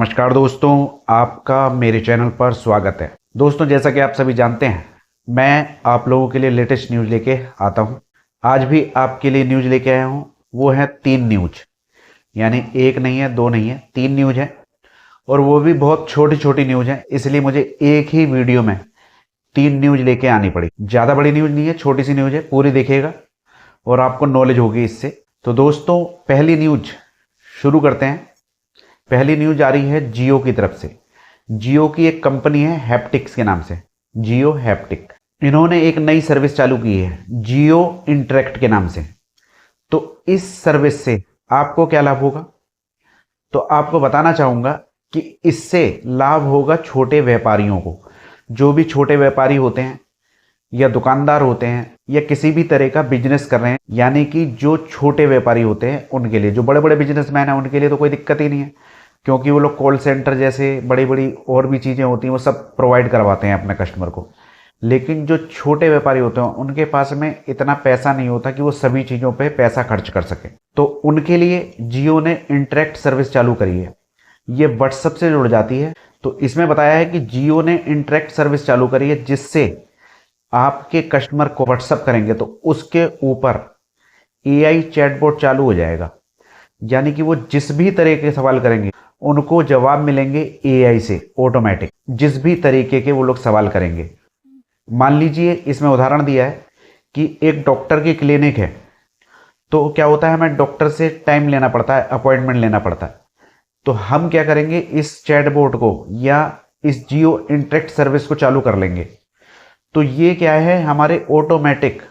नमस्कार दोस्तों, आपका मेरे चैनल पर स्वागत है। दोस्तों, जैसा कि आप सभी जानते हैं, मैं आप लोगों के लिए लेटेस्ट न्यूज़ लेके आता हूं। आज भी आपके लिए न्यूज़ लेके आया हूं। वो है 3 न्यूज़, यानी एक नहीं है, दो नहीं है, 3 न्यूज़ है। और वो भी बहुत छोटी छोटी न्यूज़ है, इसलिए मुझे एक ही वीडियो में 3 न्यूज़ लेके आनी पड़ी। ज़्यादा बड़ी न्यूज़ नहीं है, छोटी सी न्यूज़ है, पूरी देखिएगा और आपको नॉलेज होगी इससे। तो दोस्तों, पहली न्यूज़ शुरू करते हैं। पहली न्यूज आ रही है जियो की तरफ से। जियो की एक कंपनी है हैप्टिक्स के नाम से, जियो हैप्टिक। इन्होंने एक नई सर्विस चालू की है जियो इंटरेक्ट के नाम से। तो इस सर्विस से आपको क्या लाभ होगा, तो आपको बताना चाहूंगा कि इससे लाभ होगा छोटे व्यापारियों को। जो भी छोटे व्यापारी होते हैं या दुकानदार होते हैं या किसी भी तरह का बिजनेस कर रहे हैं, यानी कि जो छोटे व्यापारी होते हैं उनके लिए। जो बड़े बड़े बिजनेसमैन हैं उनके लिए तो कोई दिक्कत ही नहीं है, क्योंकि वो लोग कॉल सेंटर जैसे बड़ी बड़ी और भी चीज़ें होती हैं वो सब प्रोवाइड करवाते हैं अपने कस्टमर को। लेकिन जो छोटे व्यापारी होते हैं उनके पास में इतना पैसा नहीं होता कि वो सभी चीज़ों पे पैसा खर्च कर सके। तो उनके लिए जियो ने इंटरेक्ट सर्विस चालू करी है। ये व्हाट्सएप से जुड़ जाती है। तो इसमें बताया है कि जियो ने इंटरेक्ट सर्विस चालू करी है, जिससे आपके कस्टमर को व्हाट्सएप करेंगे तो उसके ऊपर एआई चैटबॉट चालू हो जाएगा। यानी कि वो जिस भी तरह के सवाल करेंगे उनको जवाब मिलेंगे एआई से ऑटोमेटिक। जिस भी तरीके के वो लोग सवाल करेंगे, मान लीजिए इसमें उदाहरण दिया है कि एक डॉक्टर की क्लिनिक है, तो क्या होता है, हमें डॉक्टर से टाइम लेना पड़ता है, अपॉइंटमेंट लेना पड़ता है। तो हम क्या करेंगे, इस चैटबॉट को या इस जियो इंटरेक्ट सर्विस को चालू कर लेंगे। तो ये क्या है, हमारे ऑटोमेटिक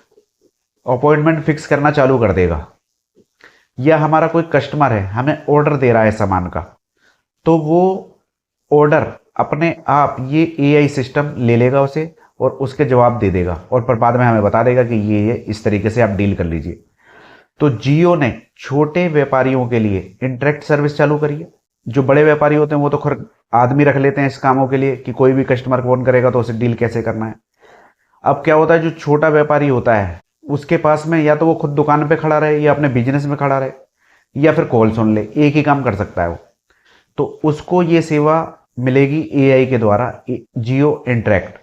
अपॉइंटमेंट फिक्स करना चालू कर देगा। या हमारा कोई कस्टमर है, हमें ऑर्डर दे रहा है सामान का, तो वो ऑर्डर अपने आप ये एआई सिस्टम ले लेगा उसे और उसके जवाब दे देगा, और फिर बाद में हमें बता देगा कि ये इस तरीके से आप डील कर लीजिए। तो जियो ने छोटे व्यापारियों के लिए इंटरेक्ट सर्विस चालू करी है। जो बड़े व्यापारी होते हैं वो तो खैर आदमी रख लेते हैं इस कामों के लिए कि कोई भी कस्टमर फोन करेगा तो उसे डील कैसे करना है। अब क्या होता है, जो छोटा व्यापारी होता है उसके पास में या तो वो खुद दुकान पे खड़ा रहे या अपने बिजनेस में खड़ा रहे या फिर कॉल सुन ले, एक ही काम कर सकता है वो। तो उसको ये सेवा मिलेगी एआई के द्वारा, जियो इंटरेक्ट।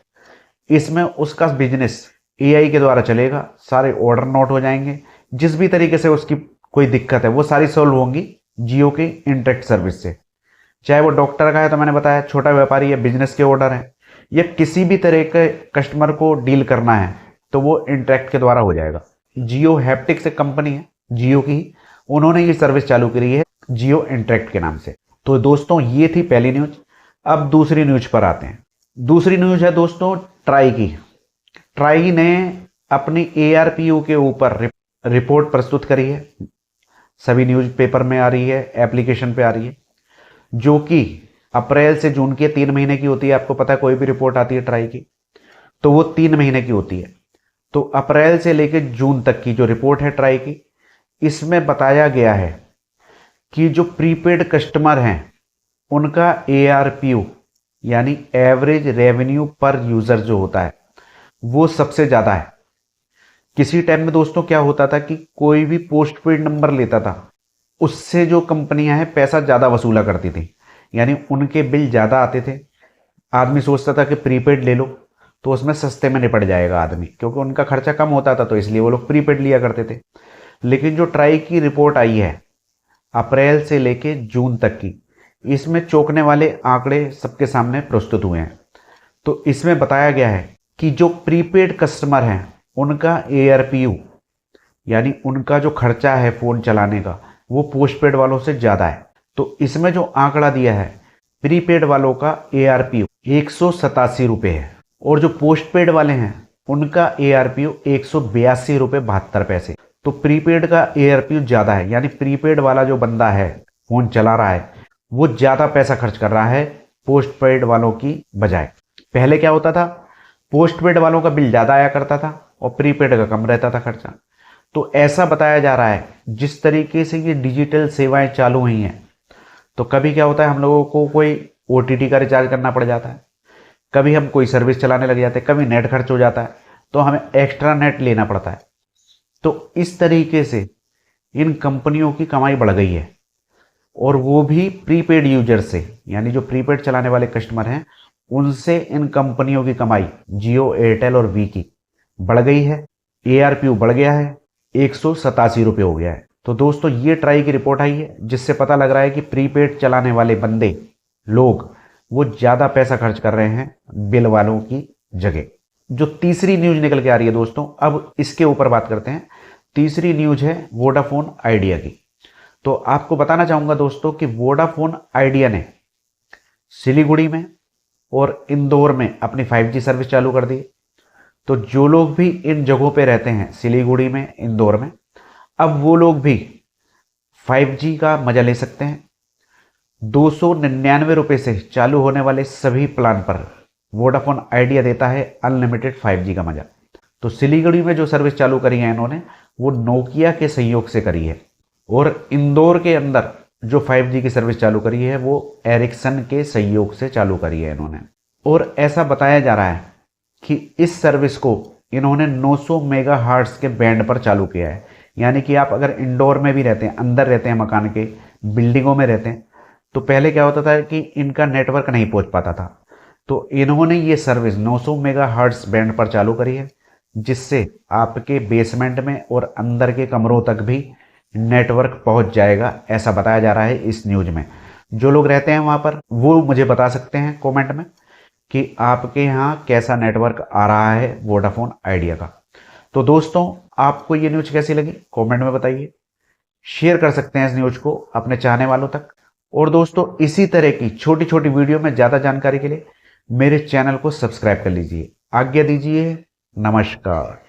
इसमें उसका बिजनेस एआई के द्वारा चलेगा, सारे ऑर्डर नोट हो जाएंगे। जिस भी तरीके से उसकी कोई दिक्कत है वो सारी सॉल्व होंगी जियो के इंटरेक्ट सर्विस से। चाहे वो डॉक्टर का है, तो मैंने बताया छोटा व्यापारी है, बिजनेस के ऑर्डर है, या किसी भी तरह के कस्टमर को डील करना है तो वो इंटरेक्ट के द्वारा हो जाएगा। जियो हैप्टिक्स एक कंपनी है जियो की, उन्होंने ये सर्विस चालू करी है जियो इंटरेक्ट के नाम से। तो दोस्तों, ये थी पहली न्यूज। अब दूसरी न्यूज पर आते हैं। दूसरी न्यूज है दोस्तों ट्राई की। ट्राई ने अपनी एआरपीयू के ऊपर रिपोर्ट प्रस्तुत करी है। सभी न्यूज पेपर में आ रही है, एप्लीकेशन पे आ रही है, जो कि अप्रैल से जून की 3 महीने की होती है। आपको पता है, कोई भी रिपोर्ट आती है ट्राई की तो वो 3 महीने की होती है। तो अप्रैल से लेकर जून तक की जो रिपोर्ट है ट्राई की, इसमें बताया गया है कि जो प्रीपेड कस्टमर हैं उनका एआरपीयू यानी एवरेज रेवेन्यू पर यूजर जो होता है वो सबसे ज्यादा है। किसी टाइम में दोस्तों क्या होता था कि कोई भी पोस्ट पेड नंबर लेता था, उससे जो कंपनियां हैं पैसा ज्यादा वसूला करती थी, यानी उनके बिल ज्यादा आते थे। आदमी सोचता था कि प्रीपेड ले लो तो उसमें सस्ते में निपट जाएगा आदमी, क्योंकि उनका खर्चा कम होता था, तो इसलिए वो लोग प्रीपेड लिया करते थे। लेकिन जो ट्राई की रिपोर्ट आई है अप्रैल से लेके जून तक की, इसमें चौंकने वाले आंकड़े सबके सामने प्रस्तुत हुए हैं। तो इसमें बताया गया है कि जो प्रीपेड कस्टमर हैं उनका एआरपीयू यानी उनका जो खर्चा है फोन चलाने का वो पोस्टपेड वालों से ज्यादा है। तो इसमें जो आंकड़ा दिया है, प्रीपेड वालों का एआरपीयू 187 रुपये है और जो पोस्टपेड वाले हैं उनका एआरपीयू 182 रुपये 72 पैसे। तो प्रीपेड का एआरपीयू ज्यादा है, यानी प्रीपेड वाला जो बंदा है फोन चला रहा है वो ज्यादा पैसा खर्च कर रहा है पोस्टपेड वालों की बजाय। पहले क्या होता था, पोस्टपेड वालों का बिल ज्यादा आया करता था और प्रीपेड का कम रहता था खर्चा। तो ऐसा बताया जा रहा है, जिस तरीके से ये डिजिटल सेवाएं चालू हुई हैं, तो कभी क्या होता है, हम लोगों को कोई ओटीटी का रिचार्ज करना पड़ जाता है, कभी हम कोई सर्विस चलाने लग जाते हैं, कभी नेट खर्च हो जाता है तो हमें एक्स्ट्रा नेट लेना पड़ता है। तो इस तरीके से इन कंपनियों की कमाई बढ़ गई है। और वो भी प्रीपेड यूजर से, यानी जो प्रीपेड चलाने वाले कस्टमर हैं उनसे इन कंपनियों की कमाई जियो, एयरटेल और वी की बढ़ गई है। ARPU बढ़ गया है, 187 रुपये हो गया है। तो दोस्तों ये ट्राई की रिपोर्ट आई है जिससे पता लग रहा है कि प्रीपेड चलाने वाले बंदे लोग वो ज़्यादा पैसा खर्च कर रहे हैं बिल वालों की जगह। जो तीसरी न्यूज निकल के आ रही है दोस्तों, अब इसके ऊपर बात करते हैं। तीसरी न्यूज है वोडाफोन आइडिया की। तो आपको बताना चाहूंगा दोस्तों कि वोडाफोन आइडिया ने सिलीगुड़ी में और इंदौर में अपनी 5G सर्विस चालू कर दी। तो जो लोग भी इन जगहों पे रहते हैं, सिलीगुड़ी में, इंदौर में, अब वो लोग भी 5G का मजा ले सकते हैं। 299 रुपये से चालू होने वाले सभी प्लान पर वोडाफोन आइडिया देता है अनलिमिटेड 5G का मजा। तो सिलीगुड़ी में जो सर्विस चालू करी है इन्होंने, वो नोकिया के सहयोग से करी है, और इंदौर के अंदर जो 5G की सर्विस चालू करी है वो एरिक्सन के सहयोग से चालू करी है इन्होंने। और ऐसा बताया जा रहा है कि इस सर्विस को इन्होंने 900 मेगाहर्ट्ज के बैंड पर चालू किया है। यानी कि आप अगर इंडोर में भी रहते हैं, अंदर रहते हैं, मकान के बिल्डिंगों में रहते हैं, तो पहले क्या होता था कि इनका नेटवर्क नहीं पहुंच पाता था। तो इन्होंने ये सर्विस 900 मेगाहर्ट्ज बैंड पर चालू करी है, जिससे आपके बेसमेंट में और अंदर के कमरों तक भी नेटवर्क पहुंच जाएगा, ऐसा बताया जा रहा है इस न्यूज में। जो लोग रहते हैं वहां पर वो मुझे बता सकते हैं कमेंट में कि आपके यहाँ कैसा नेटवर्क आ रहा है वोडाफोन आइडिया का। तो दोस्तों आपको ये न्यूज कैसी लगी कमेंट में बताइए। शेयर कर सकते हैं इस न्यूज को अपने चाहने वालों तक। और दोस्तों इसी तरह की छोटी छोटी वीडियो में ज़्यादा जानकारी के लिए मेरे चैनल को सब्सक्राइब कर लीजिए। आज्ञा दीजिए, नमस्कार।